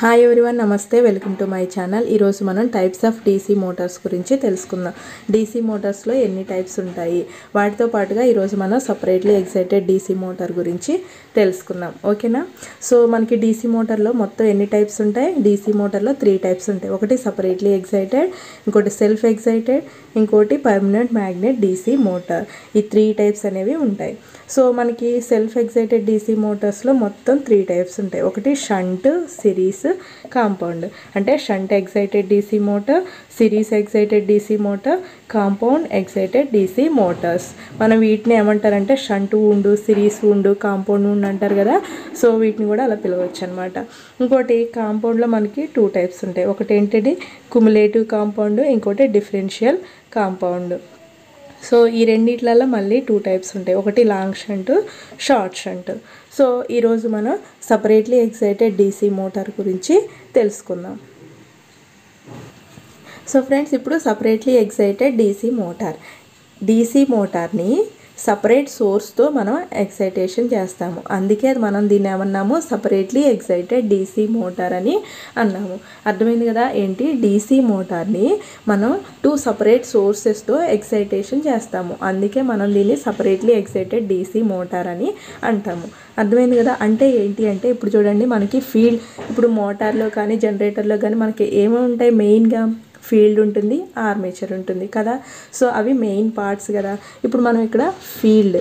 Hi everyone, నమస్తే, welcome to my channel. ఈరోజు మనం టైప్స్ ఆఫ్ డీసీ మోటార్స్ గురించి తెలుసుకుందాం. డీసీ మోటార్స్లో ఎన్ని టైప్స్ ఉంటాయి, వాటితో పాటుగా ఈరోజు మనం సపరేట్లీ ఎక్సైటెడ్ డీసీ మోటార్ గురించి తెలుసుకుందాం. ఓకేనా? సో మనకి డీసీ మోటార్లో మొత్తం ఎన్ని టైప్స్ ఉంటాయి? డీసీ మోటార్లో 3 టైప్స్ ఉంటాయి. ఒకటి సపరేట్లీ ఎక్సైటెడ్, ఇంకోటి సెల్ఫ్ ఎక్సైటెడ్, ఇంకోటి పర్మనెంట్ మ్యాగ్నెట్ డీసీ మోటార్. ఈ 3 టైప్స్ అనేవి ఉంటాయి. సో మనకి సెల్ఫ్ ఎక్సైటెడ్ డీసీ మోటార్స్లో మొత్తం 3 టైప్స్ ఉంటాయి. ఒకటి షంట్, సిరీస్, కాంపౌండ్. అంటే shunt excited DC motor, series excited DC motor, compound excited DC Motors. మనం వీటిని ఏమంటారంటే shunt wound, series wound, compound wound అంటారు కదా. సో వీటిని కూడా అలా పిలవచ్చు అనమాట. ఇంకోటి కాంపౌండ్లో మనకి 2 టైప్స్ ఉంటాయి. ఒకటి ఏంటిది క్యుములేటివ్ కాంపౌండ్, ఇంకోటి డిఫరెన్షియల్ కాంపౌండ్. సో ఈ రెండిట్లలో మళ్ళీ 2 టైప్స్ ఉంటాయి. ఒకటి long shunt, short shunt. So ఈరోజు మనం సపరేట్లీ ఎక్సైటెడ్ డీసీ మోటార్ గురించి తెలుసుకుందాం. సో ఫ్రెండ్స్, ఇప్పుడు సపరేట్లీ ఎక్సైటెడ్ డీసీ మోటార్ని సపరేట్ సోర్స్తో మనం ఎక్సైటేషన్ చేస్తాము. అందుకే మనం దీన్ని ఏమన్నాము, సపరేట్లీ ఎక్సైటెడ్ డీసీ మోటార్ అని అన్నాము. అర్థమైంది కదా? ఏంటి, డీసీ మోటార్ని మనం 2 సపరేట్ సోర్సెస్తో ఎక్సైటేషన్ చేస్తాము. అందుకే మనం దీన్ని సపరేట్లీ ఎక్సైటెడ్ డీసీ మోటార్ అని అంటాము. అర్థమైంది కదా? అంటే ఏంటి అంటే, ఇప్పుడు చూడండి, మనకి ఫీల్డ్, ఇప్పుడు మోటార్లో కానీ జనరేటర్లో కానీ మనకి ఏమేమి ఉంటాయి? మెయిన్గా ఫీల్డ్ ఉంటుంది, ఆర్మేచర్ ఉంటుంది కదా. సో అవి మెయిన్ పార్ట్స్ కదా. ఇప్పుడు మనం ఇక్కడ ఫీల్డ్,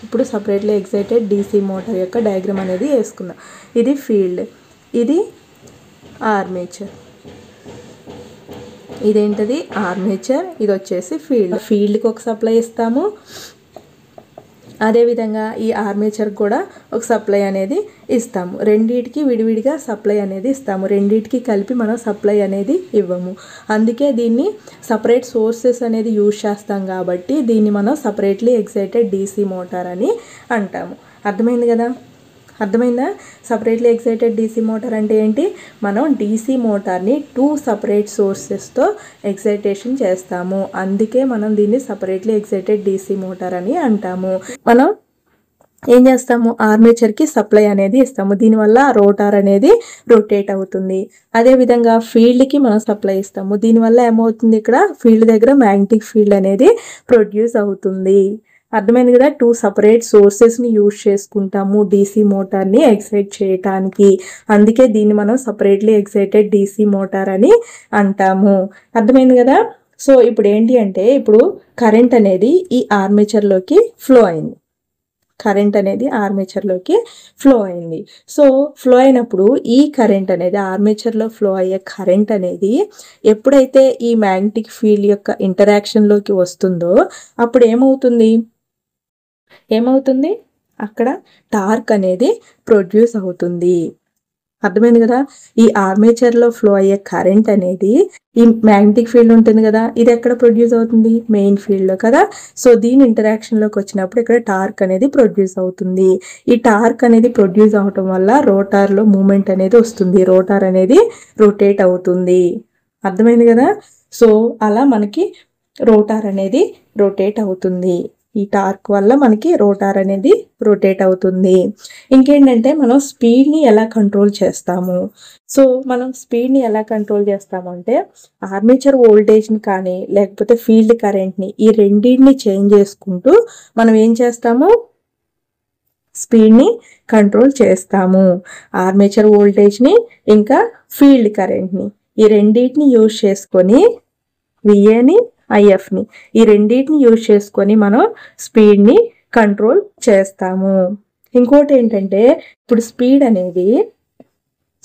ఇప్పుడు సపరేట్లీ ఎక్సైటెడ్ డీసీ మోటార్ యొక్క డయాగ్రామ్ అనేది వేసుకుందాం. ఇది ఫీల్డ్, ఇది ఆర్మేచర్. ఇదేంటది? ఆర్మేచర్. ఇది వచ్చేసి ఫీల్డ్కి ఒక సప్లై ఇస్తాము. అదేవిధంగా ఈ ఆర్మేచర్ కూడా ఒక సప్లై అనేది ఇస్తాము. రెండింటికి విడివిడిగా సప్లై అనేది ఇస్తాము. రెండింటికి కలిపి మనం సప్లై అనేది ఇవ్వము. అందుకే దీన్ని సపరేట్ సోర్సెస్ అనేది యూజ్ చేస్తాం కాబట్టి దీన్ని మనం సపరేట్లీ ఎక్సైటెడ్ డీసీ మోటార్ అని అంటాము. అర్థమైంది కదా? అర్థమైందా? సపరేట్లీ ఎక్సైటెడ్ డీసీ మోటార్ అంటే ఏంటి? మనం డీసీ మోటార్ని 2 సపరేట్ సోర్సెస్తో ఎక్సైటేషన్ చేస్తాము. అందుకే మనం దీన్ని సపరేట్లీ ఎక్సైటెడ్ డీసీ మోటార్ అని అంటాము. మనం ఏం చేస్తాము? ఆర్మేచర్కి సప్లై అనేది ఇస్తాము. దీనివల్ల రోటార్ అనేది రొటేట్ అవుతుంది. అదేవిధంగా ఫీల్డ్కి మనం సప్లై ఇస్తాము. దీనివల్ల ఏమవుతుంది? ఇక్కడ ఫీల్డ్ దగ్గర మ్యాగ్నెటిక్ ఫీల్డ్ అనేది ప్రొడ్యూస్ అవుతుంది. అర్థమైంది కదా? 2 సపరేట్ సోర్సెస్ని యూజ్ చేసుకుంటాము డీసీ మోటార్ని ఎక్సైట్ చేయటానికి. అందుకే దీన్ని మనం సపరేట్లీ ఎక్సైటెడ్ డీసీ మోటార్ అని అంటాము. అర్థమైంది కదా? సో ఇప్పుడు ఏంటి అంటే, ఇప్పుడు కరెంట్ అనేది ఈ ఆర్మేచర్లోకి ఫ్లో అయింది. సో ఫ్లో అయినప్పుడు ఈ కరెంట్ అనేది, ఆర్మేచర్లో ఫ్లో అయ్యే కరెంట్ అనేది ఎప్పుడైతే ఈ మ్యాగ్నెటిక్ ఫీల్డ్ యొక్క ఇంటరాక్షన్లోకి వస్తుందో అప్పుడు ఏమవుతుంది? అక్కడ టార్క్ అనేది ప్రొడ్యూస్ అవుతుంది. అర్థమైంది కదా? ఈ ఆర్మేచర్లో ఫ్లో అయ్యే కరెంట్ అనేది ఈ మ్యాగ్నెటిక్ ఫీల్డ్ ఉంటుంది కదా, ఇది ఎక్కడ ప్రొడ్యూస్ అవుతుంది? మెయిన్ ఫీల్డ్లో కదా. సో దీని ఇంటరాక్షన్లోకి వచ్చినప్పుడు ఇక్కడ టార్క్ అనేది ప్రొడ్యూస్ అవుతుంది. ఈ టార్క్ అనేది ప్రొడ్యూస్ అవటం వల్ల రోటార్లో మూమెంట్ అనేది వస్తుంది. రోటార్ అనేది రొటేట్ అవుతుంది. అర్థమైంది కదా? సో అలా మనకి రోటార్ అనేది రొటేట్ అవుతుంది. ఈ టార్క్ వల్ల మనకి రోటార్ అనేది రొటేట్ అవుతుంది. ఇంకేంటంటే, మనం స్పీడ్ని ఎలా కంట్రోల్ చేస్తాము? సో మనం స్పీడ్ని ఎలా కంట్రోల్ చేస్తామంటే, ఆర్మేచర్ వోల్టేజ్ని కానీ లేకపోతే ఫీల్డ్ కరెంట్ని, ఈ రెండింటిని చేంజ్ చేసుకుంటూ మనం ఏం చేస్తాము? స్పీడ్ని కంట్రోల్ చేస్తాము. ఆర్మేచర్ వోల్టేజ్ని ఇంకా ఫీల్డ్ కరెంట్ని, ఈ రెండింటిని యూజ్ చేసుకొని, విఏని ఐఎఫ్ని, ఈ రెండింటిని యూజ్ చేసుకొని మనం స్పీడ్ని కంట్రోల్ చేస్తాము. ఇంకోటి ఏంటంటే, ఇప్పుడు స్పీడ్ అనేది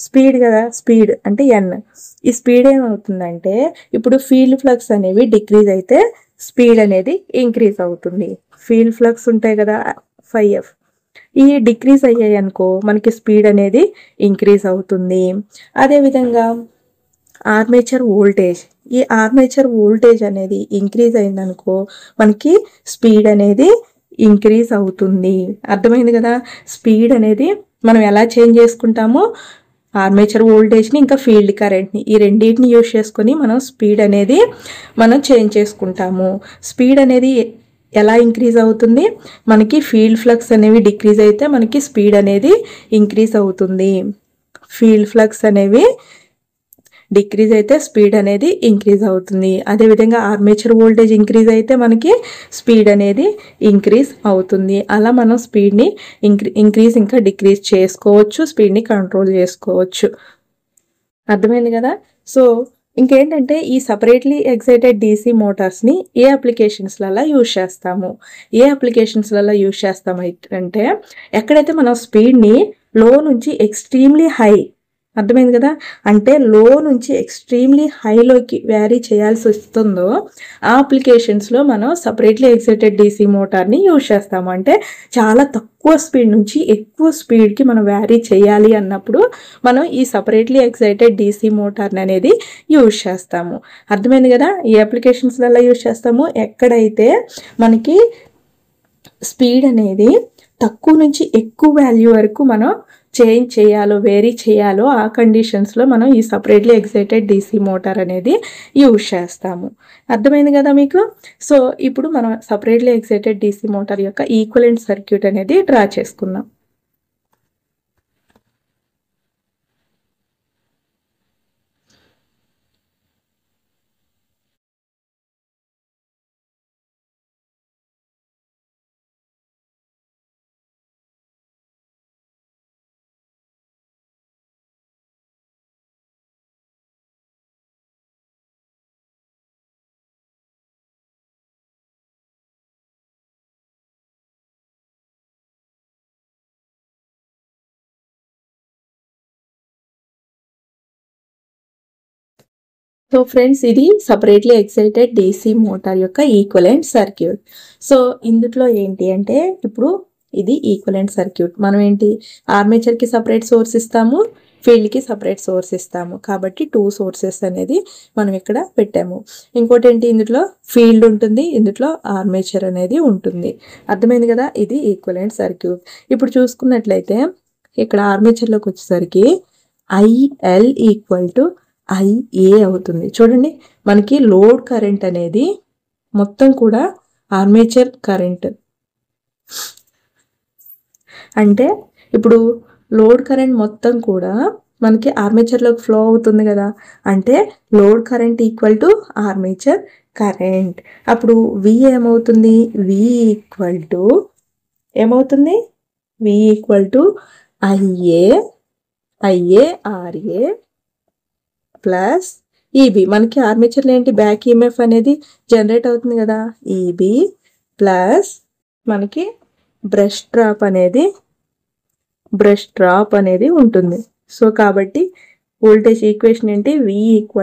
స్పీడ్ అంటే ఎన్. ఈ స్పీడ్ ఏమవుతుందంటే, ఇప్పుడు ఫీల్డ్ ఫ్లక్స్ అనేవి డిక్రీజ్ అయితే స్పీడ్ అనేది ఇంక్రీజ్ అవుతుంది. ఫీల్డ్ ఫ్లక్స్ ఉంటాయి కదా, 5F, ఈ డిక్రీజ్ అయ్యాయి అనుకో మనకి స్పీడ్ అనేది ఇంక్రీజ్ అవుతుంది. అదేవిధంగా ఆర్మేచర్ వోల్టేజ్, ఈ ఆర్మేచర్ వోల్టేజ్ అనేది ఇంక్రీజ్ అయిందనుకో మనకి స్పీడ్ అనేది ఇంక్రీజ్ అవుతుంది. అర్థమైంది కదా? స్పీడ్ అనేది మనం ఎలా చేంజ్ చేసుకుంటామో, ఆర్మేచర్ వోల్టేజ్ని ఇంకా ఫీల్డ్ కరెంట్ని, ఈ రెండింటిని యూజ్ చేసుకొని మనం స్పీడ్ అనేది చేంజ్ చేసుకుంటాము. స్పీడ్ అనేది ఎలా ఇంక్రీజ్ అవుతుంది? మనకి ఫీల్డ్ ఫ్లక్స్ అనేవి డిక్రీజ్ అయితే మనకి స్పీడ్ అనేది ఇంక్రీజ్ అవుతుంది. ఫీల్డ్ ఫ్లక్స్ అనేవి డిక్రీజ్ అయితే స్పీడ్ అనేది ఇంక్రీజ్ అవుతుంది. అదేవిధంగా ఆర్మేచర్ వోల్టేజ్ ఇంక్రీజ్ అయితే మనకి స్పీడ్ అనేది ఇంక్రీజ్ అవుతుంది. అలా మనం స్పీడ్ని ఇంక్రీజ్ ఇంకా డిక్రీజ్ చేసుకోవచ్చు, స్పీడ్ని కంట్రోల్ చేసుకోవచ్చు. అర్థమైంది కదా. సో ఇంకేంటంటే ఈ సపరేట్లీ ఎక్సైటెడ్ DC మోటార్స్ని ఏ అప్లికేషన్స్లలో యూజ్ చేస్తాము, అంటే ఎక్కడైతే మనం స్పీడ్ని లో నుంచి ఎక్స్ట్రీమ్లీ హై, అర్థమైంది కదా, అంటే లో నుంచి ఎక్స్ట్రీమ్లీ హైలోకి వ్యారీ చేయాల్సి వస్తుందో ఆ అప్లికేషన్స్లో మనం సపరేట్లీ ఎక్సైటెడ్ DC మోటార్ని యూజ్ చేస్తాము. అంటే చాలా తక్కువ స్పీడ్ నుంచి ఎక్కువ స్పీడ్కి మనం వ్యారీ చేయాలి అన్నప్పుడు మనం ఈ సపరేట్లీ ఎక్సైటెడ్ DC మోటార్ని అనేది యూజ్ చేస్తాము. అర్థమైంది కదా. ఈ అప్లికేషన్స్లలో యూజ్ చేస్తాము ఎక్కడైతే మనకి స్పీడ్ అనేది తక్కువ నుంచి ఎక్కువ వాల్యూ వరకు మనం చేంజ్ చేయాలో, వేరీ చేయాలో ఆ కండిషన్స్లో మనం ఈ సపరేట్లీ ఎక్సైటెడ్ DC మోటార్ అనేది యూజ్ చేస్తాము. అర్థమైంది కదా మీకు. సో ఇప్పుడు మనం సపరేట్లీ ఎక్సైటెడ్ DC మోటార్ యొక్క ఈక్వలెంట్ సర్క్యూట్ అనేది డ్రా చేసుకుందాం. సో ఫ్రెండ్స్, ఇది సపరేట్లీ ఎక్సైటెడ్ DC మోటార్ యొక్క ఈక్వలెంట్ సర్క్యూట్. సో ఇందులో ఏంటి అంటే ఇప్పుడు ఇది ఈక్వలెంట్ సర్క్యూట్. మనం ఏంటి, ఆర్మేచర్కి సపరేట్ సోర్స్ ఇస్తాము, ఫీల్డ్కి సపరేట్ సోర్స్ ఇస్తాము. కాబట్టి 2 సోర్సెస్ అనేది మనం ఇక్కడ పెట్టాము. ఇంకోటి ఏంటి, ఇందులో ఫీల్డ్ ఉంటుంది, ఇందులో ఆర్మేచర్ అనేది ఉంటుంది. అర్థమైంది కదా. ఇది ఈక్వలెంట్ సర్క్యూట్. ఇప్పుడు చూసుకున్నట్లయితే ఇక్కడ ఆర్మేచర్లోకి వచ్చేసరికి IL = IA అవుతుంది. చూడండి, మనకి లోడ్ కరెంట్ అనేది మొత్తం కూడా ఆర్మేచర్ కరెంట్, అంటే ఇప్పుడు లోడ్ కరెంట్ మొత్తం కూడా మనకి ఆర్మేచర్లోకి ఫ్లో అవుతుంది కదా, అంటే లోడ్ కరెంట్ = ఆర్మేచర్ కరెంట్. అప్పుడు V ఏమవుతుంది, V IARA ప్లస్ EB. మనకి ఆర్మేచర్లో ఏంటి, బ్యాక్ EMF అనేది జనరేట్ అవుతుంది కదా, EB ప్లస్ మనకి బ్రష్ డ్రాప్ అనేది ఉంటుంది. సో కాబట్టి వోల్టేజ్ ఈక్వేషన్ ఏంటి, V =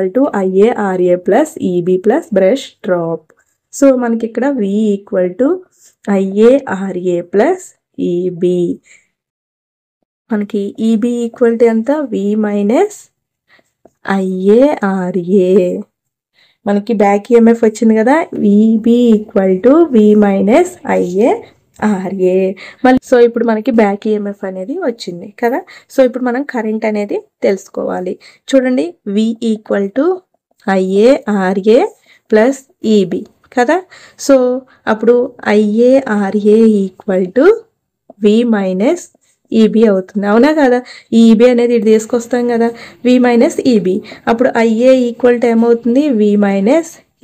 IARA plus EB plus brush drop. So మనకి ఇక్కడ V = IARA ప్లస్ EB. మనకి EB ఎంత, V - IARA. మనకి బ్యాక్ EMF వచ్చింది కదా, EB = V - IARA. మళ్ళీ సో ఇప్పుడు మనకి బ్యాక్ EMF అనేది వచ్చింది కదా. సో ఇప్పుడు మనం కరెంట్ అనేది తెలుసుకోవాలి. చూడండి, V = IARA ప్లస్ EB కదా. సో అప్పుడు IARA = V - EB అవుతుంది, అవునా కదా. ఈ EB అనేది ఇటు తీసుకొస్తాం కదా, V - EB. అప్పుడు IA ఏమవుతుంది, V -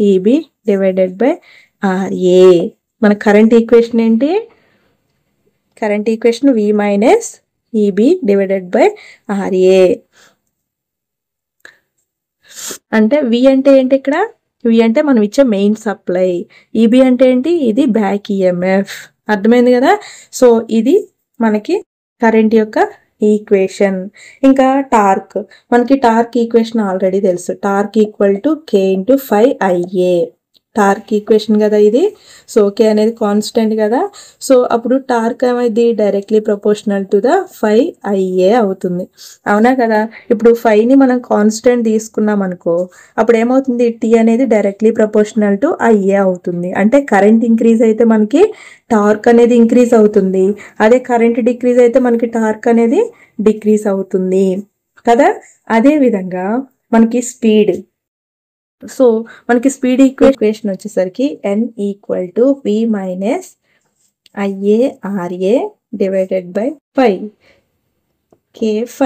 EB / RA. మన కరెంట్ ఈక్వేషన్ ఏంటి, current equation V - EB / RA. అంటే V అంటే ఏంటి, ఇక్కడ V అంటే మనం ఇచ్చే మెయిన్ సప్లై, EB అంటే ఏంటి, ఇది బ్యాక్ EMF. అర్థమైంది కదా. సో ఇది మనకి కరెంట్ యొక్క ఈక్వేషన్. ఇంకా టార్క్, మనకి టార్క్ ఈక్వేషన్ ఆల్రెడీ తెలుసు, torque = K × 5IA. Torque equation కదా ఇది. సో K అనేది కాన్స్టెంట్ కదా. సో అప్పుడు టార్క్ అనేది directly proportional to the 5IA అవుతుంది, అవునా కదా. ఇప్పుడు 5ని మనం కాన్స్టెంట్ తీసుకున్నాం అనుకో, అప్పుడు ఏమవుతుంది, T అనేది డైరెక్ట్లీ ప్రపోర్షనల్ టు IA అవుతుంది. అంటే కరెంట్ ఇంక్రీజ్ అయితే మనకి టార్క్ అనేది ఇంక్రీజ్ అవుతుంది, అదే కరెంట్ డిక్రీజ్ అయితే మనకి టార్క్ అనేది డిక్రీజ్ అవుతుంది కదా. అదే విధంగా మనకి స్పీడ్, సో మనకి స్పీడ్ ఈక్వేషన్ వచ్చేసరికి N = V - IARA / 5 K5.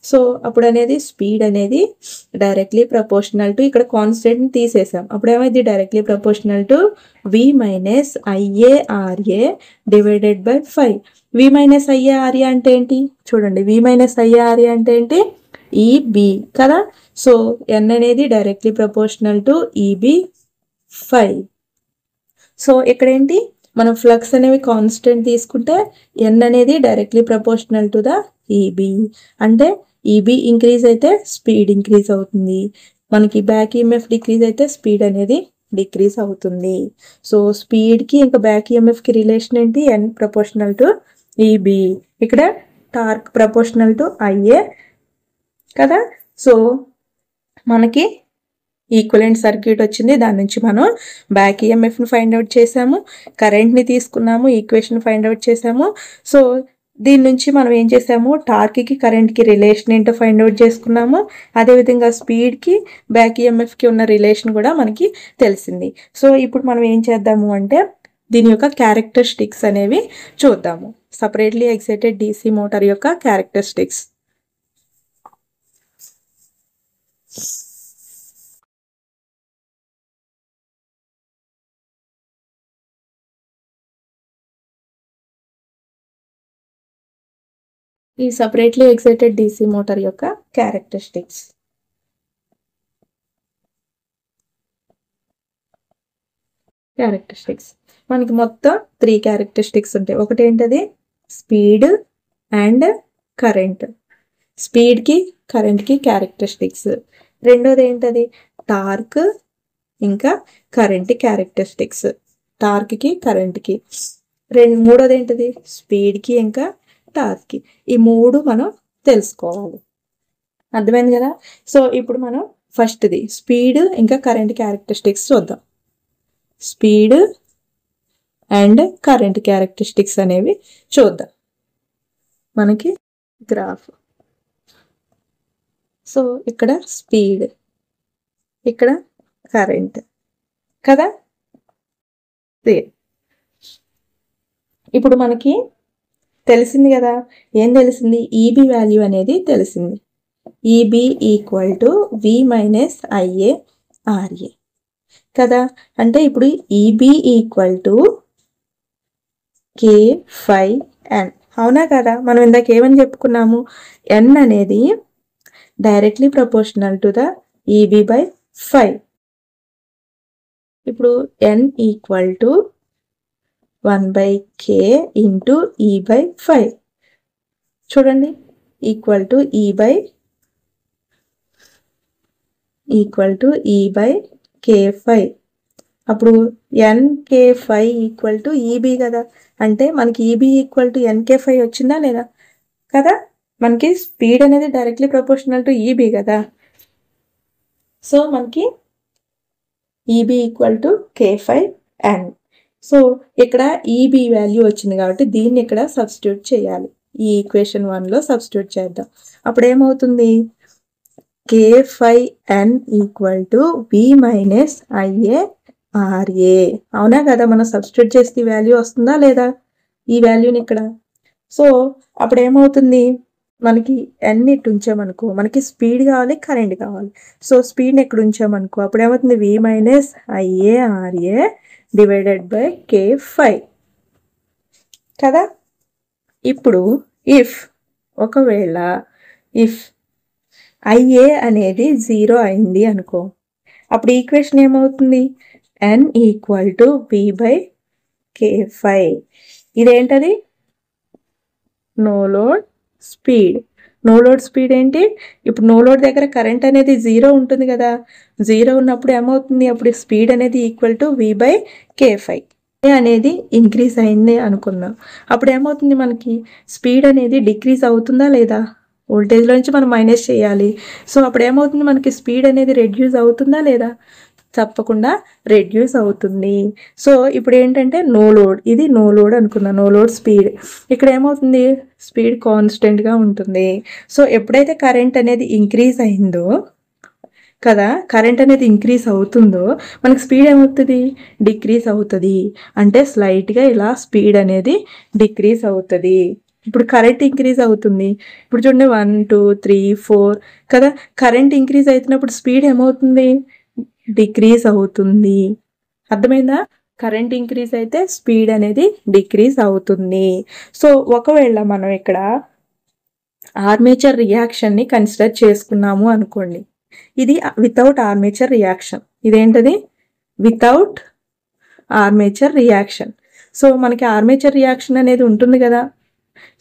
So అప్పుడు అనేది స్పీడ్ అనేది డైరెక్ట్లీ ప్రపోర్షనల్ టు ఇక్కడ కాన్స్టెంట్ని తీసేసాం. అప్పుడు ఏమైంది? Directly proportional to V minus IARA divided by 5. V minus IARA అంటే ఏంటి చూడండి. V మైనస్ IARA అంటే ఏంటి? EB కదా. సో N అనేది directly proportional to EB 5. So ఇక్కడ ఏంటి మనం ఫ్లక్స్ అనేవి కాన్స్టెంట్ తీసుకుంటే N అనేది directly proportional to the EB. అంటే EB ఇంక్రీజ్ అయితే స్పీడ్ ఇంక్రీజ్ అవుతుంది. మనకి బ్యాక్ EMF డిక్రీజ్ అయితే స్పీడ్ అనేది డిక్రీజ్ అవుతుంది. సో స్పీడ్కి ఇంకా బ్యాక్ EMFకి రిలేషన్ ఏంటి? N proportional to EB. ఇక్కడ టార్క్ ప్రపోర్షనల్ టు IA కదా. సో మనకి ఈక్వలెంట్ సర్క్యూట్ వచ్చింది. దాని నుంచి మనం బ్యాక్ ఈఎంఎఫ్ని ఫైండ్ అవుట్ చేసాము, కరెంట్ని తీసుకున్నాము, ఈక్వేషన్ ఫైండ్ అవుట్ చేసాము. సో దీని నుంచి మనం ఏం చేసాము? టార్క్కి కరెంట్కి రిలేషన్ ఏంటో ఫైండ్ అవుట్ చేసుకున్నాము. అదేవిధంగా స్పీడ్కి బ్యాక్ ఈఎంఎఫ్కి ఉన్న రిలేషన్ కూడా మనకి తెలిసింది. సో ఇప్పుడు మనం ఏం చేద్దాము అంటే దీని యొక్క క్యారెక్టరిస్టిక్స్ అనేవి చూద్దాము. సపరేట్లీ ఎక్సైటెడ్ DC మోటార్ యొక్క క్యారెక్టరిస్టిక్స్. ఈ సపరేట్లీ ఎక్సైటెడ్ DC మోటార్ యొక్క క్యారెక్టరిస్టిక్స్. మనకి మొత్తం 3 క్యారెక్టరిస్టిక్స్ ఉంటాయి. ఒకటి ఏంటది? Speed and current. స్పీడ్కి కరెంట్కి క్యారెక్టరిస్టిక్స్. రెండోది ఏంటది? టార్క్ ఇంకా కరెంట్ క్యారెక్టరిస్టిక్స్. టార్క్కి కరెంట్కి. మూడోది ఏంటది? స్పీడ్కి ఇంకా టార్క్కి. ఈ 3 మనం తెలుసుకోవాలి. అర్థమైంది కదా. సో ఇప్పుడు మనం ఫస్ట్ది స్పీడ్ ఇంకా కరెంట్ క్యారెక్టరిస్టిక్స్ చూద్దాం. స్పీడ్ అండ్ కరెంట్ క్యారెక్టరిస్టిక్స్ అనేవి చూద్దాం. మనకి గ్రాఫ్. సో ఇక్కడ స్పీడ్, ఇక్కడ కరెంట్ కదా. ఇప్పుడు మనకి తెలిసింది కదా. ఏం తెలిసింది? EB వాల్యూ అనేది తెలిసింది. EB equal to V minus IARA కదా. అంటే ఇప్పుడు EB ఈక్వల్ టు K5N. అవునా కదా. మనం ఇందాక ఏమని చెప్పుకున్నాము? N అనేది directly proportional to the EB by 5. ఇప్పుడు N equal to 1/K into E by 5 చూడండి. Equal to E by K5. అప్పుడు NK5 ఈక్వల్ టు EB కదా. అంటే మనకి EB ఈక్వల్ టు NK5 వచ్చిందా లేదా కదా. మనకి స్పీడ్ అనేది డైరెక్ట్లీ ప్రపోర్షనల్ టు EB కదా. సో మనకి EB equal to K5N. So ఇక్కడ EB వాల్యూ వచ్చింది కాబట్టి దీన్ని ఇక్కడ సబ్స్టిట్యూట్ చేయాలి. ఈ ఈక్వేషన్ 1లో సబ్స్టిట్యూట్ చేద్దాం. అప్పుడు ఏమవుతుంది? K5N equal to V minus IARA. అవునా కదా. మనం సబ్స్టిట్యూట్ చేస్తే వాల్యూ వస్తుందా లేదా? ఈ వాల్యూని ఇక్కడ. సో అప్పుడు ఏమవుతుంది? మనకి N ఇటు ఉంచామనుకో, మనకి స్పీడ్ కావాలి, కరెంట్ కావాలి. సో స్పీడ్ని ఎక్కడ ఉంచామనుకో అప్పుడు ఏమవుతుంది? V minus IARA divided by K5 కదా. ఇప్పుడు ఒకవేళ IA అనేది 0 అయింది అనుకో, అప్పుడు ఈక్వేషన్ ఏమవుతుంది? N equal to V by K5. ఇదేంటది? No load speed. No load speed ఏంటి? ఇప్పుడు నో లోడ్ దగ్గర కరెంట్ అనేది 0 ఉంటుంది కదా. 0 ఉన్నప్పుడు ఏమవుతుంది? అప్పుడు స్పీడ్ అనేది equal to V by K5. అనేది ఇంక్రీజ్ అయింది అనుకుందాం. అప్పుడు ఏమవుతుంది? మనకి స్పీడ్ అనేది డిక్రీజ్ అవుతుందా లేదా? వోల్టేజ్లో నుంచి మనం మైనస్ చేయాలి. సో అప్పుడు ఏమవుతుంది? మనకి స్పీడ్ అనేది రెడ్యూస్ అవుతుందా లేదా? తప్పకుండా రెడ్యూస్ అవుతుంది. సో ఇప్పుడు ఏంటంటే నో లోడ్, ఇది నో లోడ్ అనుకుందాం. No load speed. ఇక్కడ ఏమవుతుంది? స్పీడ్ కాన్స్టెంట్గా ఉంటుంది. సో ఎప్పుడైతే కరెంట్ అనేది ఇంక్రీజ్ అయిందో కదా, కరెంట్ అనేది ఇంక్రీజ్ అవుతుందో మనకి స్పీడ్ ఏమవుతుంది? డిక్రీజ్ అవుతుంది. అంటే స్లైట్గా ఇలా స్పీడ్ అనేది డిక్రీజ్ అవుతుంది. ఇప్పుడు కరెంట్ ఇంక్రీజ్ అవుతుంది. ఇప్పుడు చూడండి 1, 2, 3, 4 కదా. కరెంట్ ఇంక్రీజ్ అవుతున్నప్పుడు స్పీడ్ ఏమవుతుంది? డిక్రీజ్ అవుతుంది. అర్థమైందా? కరెంట్ ఇంక్రీజ్ అయితే స్పీడ్ అనేది డిక్రీజ్ అవుతుంది. సో ఒకవేళ మనం ఇక్కడ ఆర్మేచర్ రియాక్షన్ని కన్సిడర్ చేసుకున్నాము అనుకోండి. ఇది వితౌట్ ఆర్మేచర్ రియాక్షన్. ఇదేంటది? Without armature reaction. సో మనకి ఆర్మేచర్ రియాక్షన్ అనేది ఉంటుంది కదా.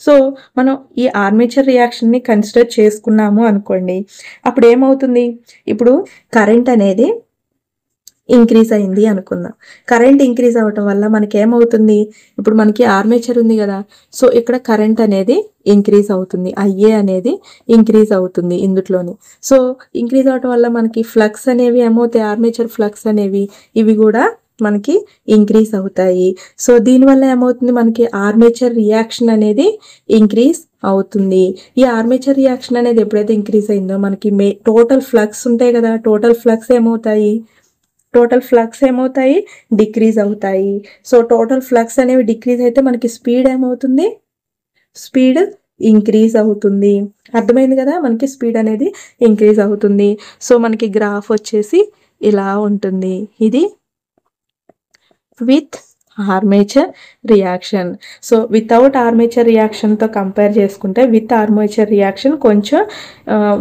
సో మనం ఈ ఆర్మేచర్ రియాక్షన్ని కన్సిడర్ చేసుకున్నాము అనుకోండి. అప్పుడు ఏమవుతుంది? ఇప్పుడు కరెంట్ అనేది ఇంక్రీజ్ అయింది అనుకుందాం. కరెంట్ ఇంక్రీజ్ అవ్వటం వల్ల మనకి ఏమవుతుంది? ఇప్పుడు మనకి ఆర్మేచర్ ఉంది కదా. సో ఇక్కడ కరెంట్ అనేది ఇంక్రీజ్ అవుతుంది. ఐఏ అనేది ఇంక్రీజ్ అవుతుంది ఇందులోని. సో ఇంక్రీజ్ అవటం వల్ల మనకి ఫ్లక్స్ అనేవి ఏమవుతాయి? ఆర్మేచర్ ఫ్లక్స్ అనేవి ఇవి కూడా మనకి ఇంక్రీజ్ అవుతాయి. సో దీనివల్ల ఏమవుతుంది? మనకి ఆర్మేచర్ రియాక్షన్ అనేది ఇంక్రీజ్ అవుతుంది. ఈ ఆర్మేచర్ రియాక్షన్ అనేది ఎప్పుడైతే ఇంక్రీజ్ అయిందో మనకి టోటల్ ఫ్లక్స్ ఉంటాయి కదా. టోటల్ ఫ్లక్స్ ఏమవుతాయి? డిక్రీజ్ అవుతాయి. సో టోటల్ ఫ్లక్స్ అనేవి డిక్రీజ్ అయితే మనకి స్పీడ్ ఏమవుతుంది? స్పీడ్ ఇంక్రీజ్ అవుతుంది. అర్థమైంది కదా. మనకి స్పీడ్ అనేది ఇంక్రీజ్ అవుతుంది. సో మనకి గ్రాఫ్ వచ్చేసి ఇలా ఉంటుంది. ఇది with armature reaction. So without armature రియాక్షన్తో కంపేర్ చేసుకుంటే విత్ ఆర్మేచర్ రియాక్షన్ కొంచెం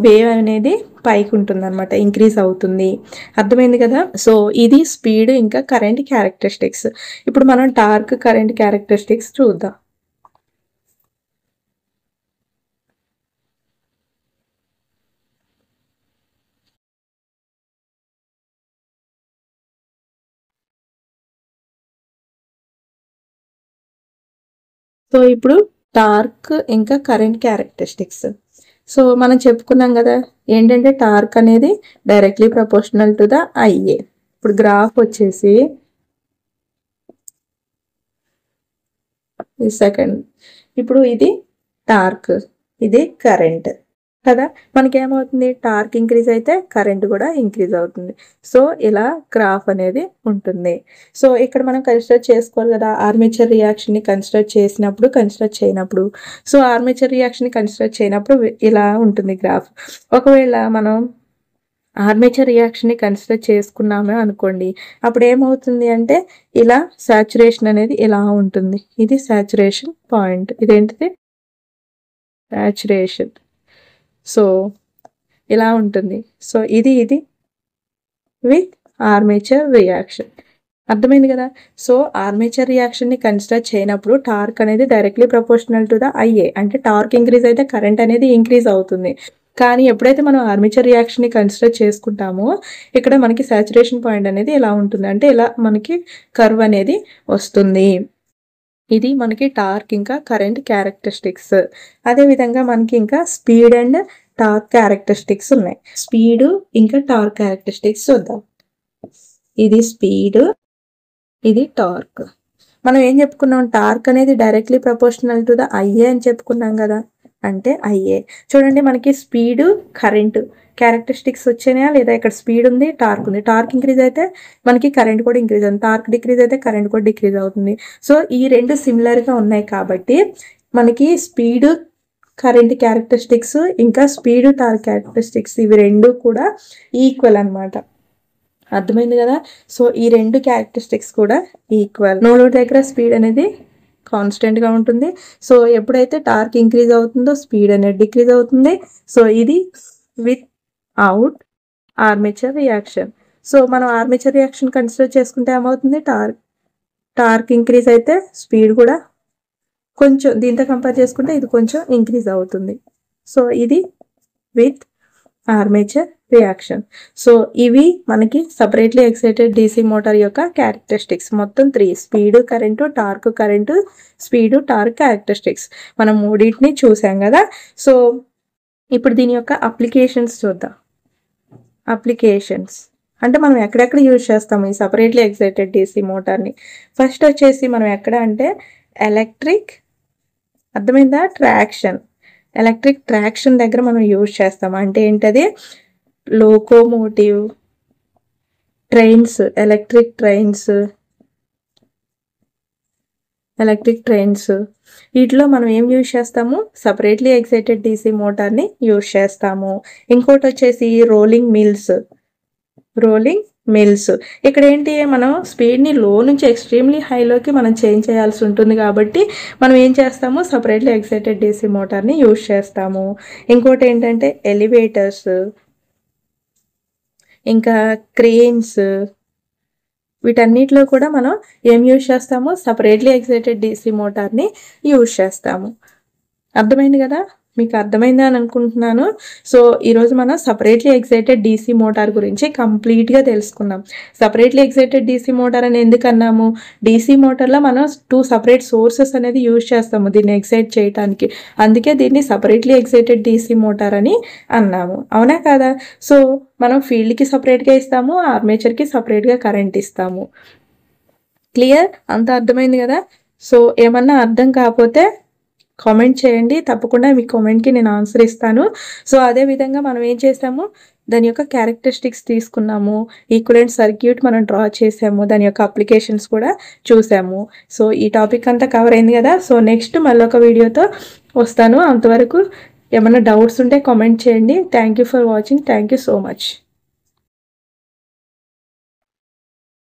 వేవ్ అనేది పైకి ఉంటుంది అనమాట, ఇంక్రీజ్ అవుతుంది. అర్థమైంది కదా. సో ఇది స్పీడ్ ఇంకా కరెంట్ క్యారెక్టరిస్టిక్స్. ఇప్పుడు మనం టార్క్ కరెంట్ క్యారెక్టరిస్టిక్స్ చూద్దాం. సో ఇప్పుడు టార్క్ ఇంకా కరెంట్ క్యారెక్టరిస్టిక్స్. సో మనం చెప్పుకున్నాం కదా ఏంటంటే టార్క్ అనేది directly proportional to the I A. ఇప్పుడు గ్రాఫ్ వచ్చేసి సెకండ్. ఇప్పుడు ఇది టార్క్, ఇది కరెంట్ కదా. మనకేమవుతుంది? టార్క్ ఇంక్రీజ్ అయితే కరెంట్ కూడా ఇంక్రీజ్ అవుతుంది. సో ఇలా గ్రాఫ్ అనేది ఉంటుంది. సో ఇక్కడ మనం కన్సిడర్ చేసుకోవాలి కదా ఆర్మేచర్ రియాక్షన్ని కన్సిడర్ చేసినప్పుడు, కన్సిడర్ చేయనప్పుడు. సో ఆర్మేచర్ రియాక్షన్ని కన్సిడర్ చేయనప్పుడు ఇలా ఉంటుంది గ్రాఫ్. ఒకవేళ మనం ఆర్మేచర్ రియాక్షన్ని కన్సిడర్ చేసుకున్నామే అనుకోండి, అప్పుడు ఏమవుతుంది అంటే ఇలా సాచురేషన్ అనేది ఇలా ఉంటుంది. ఇది సాచురేషన్ పాయింట్. ఇదేంటిది? సాచురేషన్. సో ఇలా ఉంటుంది. సో ఇది విత్ ఆర్మేచర్ రియాక్షన్. అర్థమైంది కదా. సో ఆర్మేచర్ రియాక్షన్ని కన్సిడర్ చేయనప్పుడు టార్క్ అనేది directly proportional to the I A. అంటే టార్క్ ఇంక్రీజ్ అయితే కరెంట్ అనేది ఇంక్రీజ్ అవుతుంది. కానీ ఎప్పుడైతే మనం ఆర్మేచర్ రియాక్షన్ని కన్సిడర్ చేసుకుంటామో ఇక్కడ మనకి సాచురేషన్ పాయింట్ అనేది ఎలా ఉంటుంది అంటే ఇలా మనకి కర్వ్ అనేది వస్తుంది. ఇది మనకి టార్క్ ఇంకా కరెంట్ క్యారెక్టరిస్టిక్స్. అదేవిధంగా మనకి ఇంకా స్పీడ్ అండ్ టార్క్ క్యారెక్టరిస్టిక్స్ ఉన్నాయి. స్పీడ్ ఇంకా టార్క్ క్యారెక్టరిస్టిక్స్ చూద్దాం. ఇది స్పీడ్, ఇది టార్క్. మనం ఏం చెప్పుకున్నాం? టార్క్ అనేది directly proportional to the I A అని చెప్పుకున్నాం కదా. అంటే ఐఏ చూడండి మనకి స్పీడ్ కరెంట్ క్యారెక్టరిస్టిక్స్ వచ్చినాయా లేదా? ఇక్కడ స్పీడ్ ఉంది, టార్క్ ఉంది. టార్క్ ఇంక్రీజ్ అయితే మనకి కరెంట్ కూడా ఇంక్రీజ్ అవుతుంది. టార్క్ డిక్రీజ్ అయితే కరెంట్ కూడా డిక్రీజ్ అవుతుంది. సో ఈ రెండు సిమిలర్గా ఉన్నాయి కాబట్టి మనకి స్పీడ్ కరెంట్ క్యారెక్టరిస్టిక్స్ ఇంకా స్పీడ్ టార్క్ క్యారెక్టరిస్టిక్స్ ఇవి రెండు కూడా ఈక్వల్ అనమాట. అర్థమైంది కదా. సో ఈ రెండు క్యారెక్టరిస్టిక్స్ కూడా ఈక్వల్. నో లోడ్ దగ్గర స్పీడ్ అనేది కాన్స్టెంట్గా ఉంటుంది. సో ఎప్పుడైతే టార్క్ ఇంక్రీజ్ అవుతుందో స్పీడ్ అనేది డిక్రీజ్ అవుతుంది. సో ఇది with out armature reaction. So మనం ఆర్మేచర్ రియాక్షన్ కన్సిడర్ చేసుకుంటే ఏమవుతుంది? టార్క్ ఇంక్రీజ్ అయితే స్పీడ్ కూడా కొంచెం దీంతో కంపేర్ చేసుకుంటే ఇది కొంచెం ఇంక్రీజ్ అవుతుంది. సో ఇది విత్ ఆర్మేచర్ రియాక్షన్. సో ఇవి మనకి సపరేట్లీ ఎక్సైటెడ్ డీసీ మోటార్ యొక్క క్యారెక్టరిస్టిక్స్. మొత్తం 3: speed current, torque current, speed torque characteristics. మనం మూడింటిని చూసాం కదా. సో ఇప్పుడు దీని యొక్క అప్లికేషన్స్ చూద్దాం. అప్లికేషన్స్ అంటే మనం ఎక్కడెక్కడ యూజ్ చేస్తాము ఈ సపరేట్లీ ఎక్సైటెడ్ డీసీ మోటార్ని? ఫస్ట్ వచ్చేసి మనం ఎక్కడ అంటే ఎలక్ట్రిక్, అర్థమైందా? ట్రాక్షన్. ఎలక్ట్రిక్ ట్రాక్షన్ దగ్గర మనం యూజ్ చేస్తాం. అంటే ఏంటది? Locomotive, trains, electric trains, electric trains, వీటిలో మనం ఏం యూజ్ చేస్తాము, సపరేట్లీ ఎక్సైటెడ్ డీసీ మోటార్ని యూజ్ చేస్తాము. ఇంకోటి వచ్చేసి రోలింగ్ మిల్స్. ఇక్కడ ఏంటి, మనం స్పీడ్ని లో నుంచి ఎక్స్ట్రీమ్లీ హైలోకి మనం చేంజ్ చేయాల్సి ఉంటుంది కాబట్టి మనం ఏం చేస్తాము, సపరేట్లీ ఎక్సైటెడ్ డీసీ మోటార్ని యూజ్ చేస్తాము. ఇంకోటి ఏంటంటే ఎలివేటర్స్, ఇంకా క్రేన్స్, వీటన్నిటిలో కూడా మనం ఏం యూజ్ చేస్తాము, సపరేట్లీ ఎక్సైటెడ్ డీసీ మోటార్ని యూజ్ చేస్తాము. అర్థమైంది కదా, మీకు అర్థమైంది అని అనుకుంటున్నాను. సో ఈరోజు మనం సపరేట్లీ ఎక్సైటెడ్ డీసీ మోటార్ గురించి కంప్లీట్గా తెలుసుకున్నాం. సపరేట్లీ ఎక్సైటెడ్ డీసీ మోటార్ అని ఎందుకు అన్నాము, డీసీ మోటార్లో మనం 2 సపరేట్ సోర్సెస్ అనేది యూజ్ చేస్తాము దీన్ని ఎక్సైట్ చేయడానికి, అందుకే దీన్ని సపరేట్లీ ఎక్సైటెడ్ డీసీ మోటార్ అని అన్నాము. అవునా కదా. సో మనం ఫీల్డ్కి సపరేట్గా ఇస్తాము, ఆర్మేచర్కి సపరేట్గా కరెంట్ ఇస్తాము. క్లియర్, అంత అర్థమైంది కదా. సో ఏమన్నా అర్థం కాకపోతే కామెంట్ చేయండి, తప్పకుండా మీ కామెంట్కి నేను ఆన్సర్ ఇస్తాను. సో అదేవిధంగా మనం ఏం చేసాము, దాని యొక్క క్యారెక్టరిస్టిక్స్ తీసుకున్నాము, ఈక్వలెంట్ సర్క్యూట్ మనం డ్రా చేసాము, దాని యొక్క అప్లికేషన్స్ కూడా చూసాము. సో ఈ టాపిక్ అంతా కవర్ అయింది కదా. సో నెక్స్ట్ మళ్ళీ ఒక వీడియోతో వస్తాను. అంతవరకు ఏమైనా డౌట్స్ ఉంటే కామెంట్ చేయండి. Thank you for watching. Thank you so much.